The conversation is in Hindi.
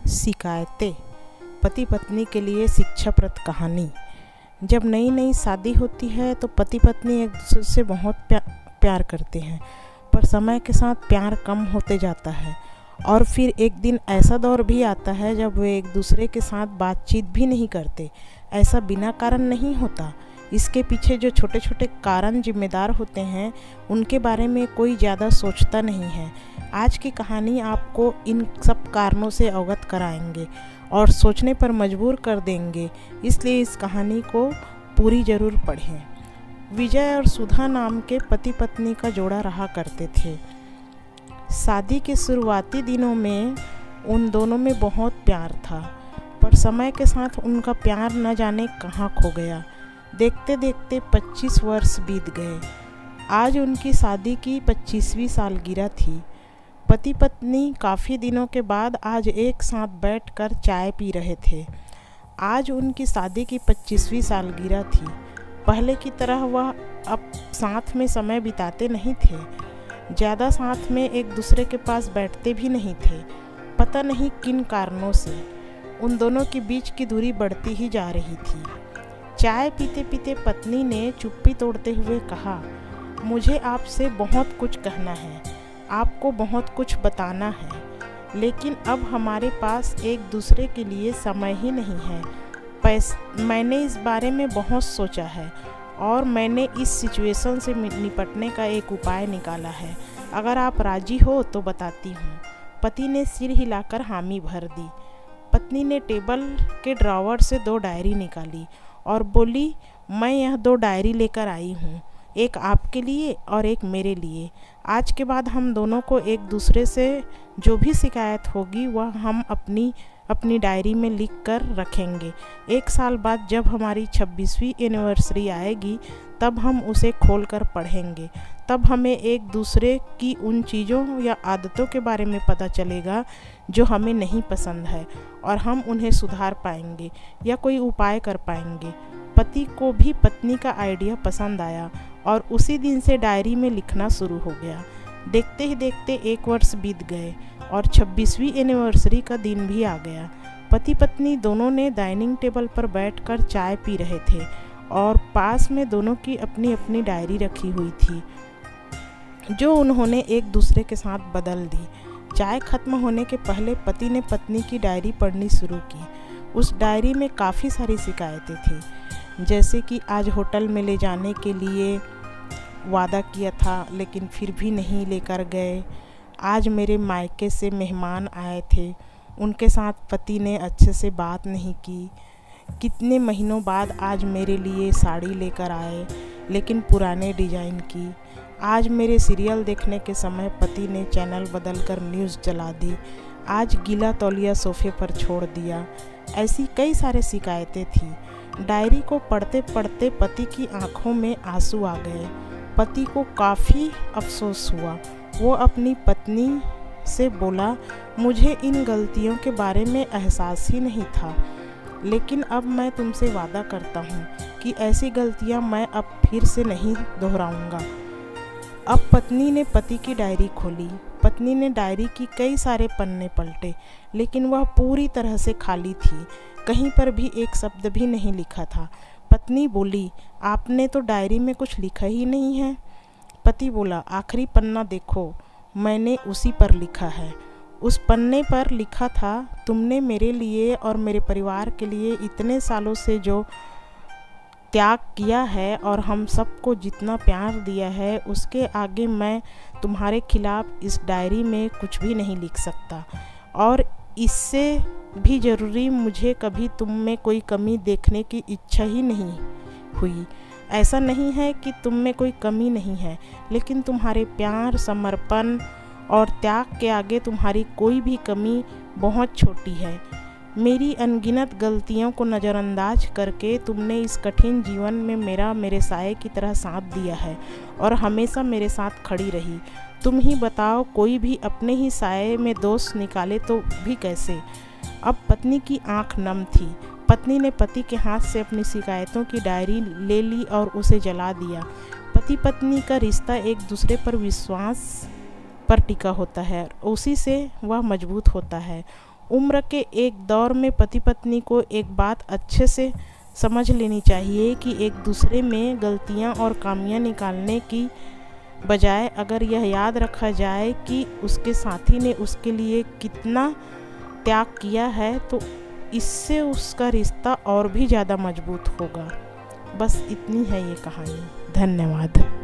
शिकायतें। पति पत्नी के लिए शिक्षाप्रद कहानी। जब नई नई शादी होती है तो पति पत्नी एक दूसरे से बहुत प्यार करते हैं, पर समय के साथ प्यार कम होते जाता है और फिर एक दिन ऐसा दौर भी आता है जब वे एक दूसरे के साथ बातचीत भी नहीं करते। ऐसा बिना कारण नहीं होता। इसके पीछे जो छोटे छोटे कारण जिम्मेदार होते हैं उनके बारे में कोई ज़्यादा सोचता नहीं है। आज की कहानी आपको इन सब कारणों से अवगत कराएंगे और सोचने पर मजबूर कर देंगे, इसलिए इस कहानी को पूरी ज़रूर पढ़ें। विजय और सुधा नाम के पति पत्नी का जोड़ा रहा करते थे। शादी के शुरुआती दिनों में उन दोनों में बहुत प्यार था, पर समय के साथ उनका प्यार न जाने कहाँ खो गया। देखते देखते 25 वर्ष बीत गए। आज उनकी शादी की 25वीं सालगिरह थी। पति पत्नी काफ़ी दिनों के बाद आज एक साथ बैठकर चाय पी रहे थे। आज उनकी शादी की 25वीं सालगिरह थी। पहले की तरह वह अब साथ में समय बिताते नहीं थे। ज़्यादा साथ में एक दूसरे के पास बैठते भी नहीं थे। पता नहीं किन कारणों से उन दोनों के बीच की दूरी बढ़ती ही जा रही थी। चाय पीते पीते पत्नी ने चुप्पी तोड़ते हुए कहा, मुझे आपसे बहुत कुछ कहना है, आपको बहुत कुछ बताना है, लेकिन अब हमारे पास एक दूसरे के लिए समय ही नहीं है। मैंने इस बारे में बहुत सोचा है और मैंने इस सिचुएशन से निपटने का एक उपाय निकाला है। अगर आप राजी हो तो बताती हूँ। पति ने सिर हिलाकर हामी भर दी। पत्नी ने टेबल के ड्रॉवर से 2 डायरी निकाली और बोली, मैं यह 2 डायरी लेकर आई हूँ, एक आपके लिए और एक मेरे लिए। आज के बाद हम दोनों को एक दूसरे से जो भी शिकायत होगी वह हम अपनी डायरी में लिख कर रखेंगे। 1 साल बाद जब हमारी 26वीं एनिवर्सरी आएगी तब हम उसे खोल कर पढ़ेंगे। तब हमें एक दूसरे की उन चीज़ों या आदतों के बारे में पता चलेगा जो हमें नहीं पसंद है और हम उन्हें सुधार पाएंगे या कोई उपाय कर पाएंगे। पति को भी पत्नी का आइडिया पसंद आया और उसी दिन से डायरी में लिखना शुरू हो गया। देखते ही देखते 1 वर्ष बीत गए और 26वीं एनिवर्सरी का दिन भी आ गया। पति पत्नी दोनों ने डाइनिंग टेबल पर बैठकर चाय पी रहे थे और पास में दोनों की अपनी अपनी डायरी रखी हुई थी जो उन्होंने एक दूसरे के साथ बदल दी। चाय खत्म होने के पहले पति ने पत्नी की डायरी पढ़नी शुरू की। उस डायरी में काफ़ी सारी शिकायतें थी, जैसे कि आज होटल में ले जाने के लिए वादा किया था लेकिन फिर भी नहीं लेकर गए। आज मेरे मायके से मेहमान आए थे, उनके साथ पति ने अच्छे से बात नहीं की। कितने महीनों बाद आज मेरे लिए साड़ी लेकर आए लेकिन पुराने डिज़ाइन की। आज मेरे सीरियल देखने के समय पति ने चैनल बदलकर न्यूज़ चला दी। आज गीला तौलिया सोफे पर छोड़ दिया। ऐसी कई सारे शिकायतें थी। डायरी को पढ़ते पढ़ते पति की आंखों में आंसू आ गए। पति को काफ़ी अफसोस हुआ। वो अपनी पत्नी से बोला, मुझे इन गलतियों के बारे में एहसास ही नहीं था, लेकिन अब मैं तुमसे वादा करता हूँ कि ऐसी गलतियाँ मैं अब फिर से नहीं दोहराऊँगा। अब पत्नी ने पति की डायरी खोली। पत्नी ने डायरी की कई सारे पन्ने पलटे, लेकिन वह पूरी तरह से खाली थी। कहीं पर भी एक शब्द भी नहीं लिखा था। पत्नी बोली, आपने तो डायरी में कुछ लिखा ही नहीं है। पति बोला, आखिरी पन्ना देखो, मैंने उसी पर लिखा है। उस पन्ने पर लिखा था, तुमने मेरे लिए और मेरे परिवार के लिए इतने सालों से जो त्याग किया है और हम सबको जितना प्यार दिया है, उसके आगे मैं तुम्हारे खिलाफ इस डायरी में कुछ भी नहीं लिख सकता। और इससे भी ज़रूरी, मुझे कभी तुम में कोई कमी देखने की इच्छा ही नहीं हुई। ऐसा नहीं है कि तुम में कोई कमी नहीं है, लेकिन तुम्हारे प्यार, समर्पण और त्याग के आगे तुम्हारी कोई भी कमी बहुत छोटी है। मेरी अनगिनत गलतियों को नज़रअंदाज करके तुमने इस कठिन जीवन में मेरे साये की तरह साथ दिया है और हमेशा मेरे साथ खड़ी रही। तुम ही बताओ, कोई भी अपने ही साये में दोष निकाले तो भी कैसे। अब पत्नी की आंख नम थी। पत्नी ने पति के हाथ से अपनी शिकायतों की डायरी ले ली और उसे जला दिया। पति पत्नी का रिश्ता एक दूसरे पर विश्वास पर टिका होता है, उसी से वह मजबूत होता है। उम्र के एक दौर में पति पत्नी को एक बात अच्छे से समझ लेनी चाहिए कि एक दूसरे में गलतियां और खामियां निकालने की बजाय अगर यह याद रखा जाए कि उसके साथी ने उसके लिए कितना त्याग किया है तो इससे उसका रिश्ता और भी ज़्यादा मजबूत होगा। बस इतनी है ये कहानी। धन्यवाद।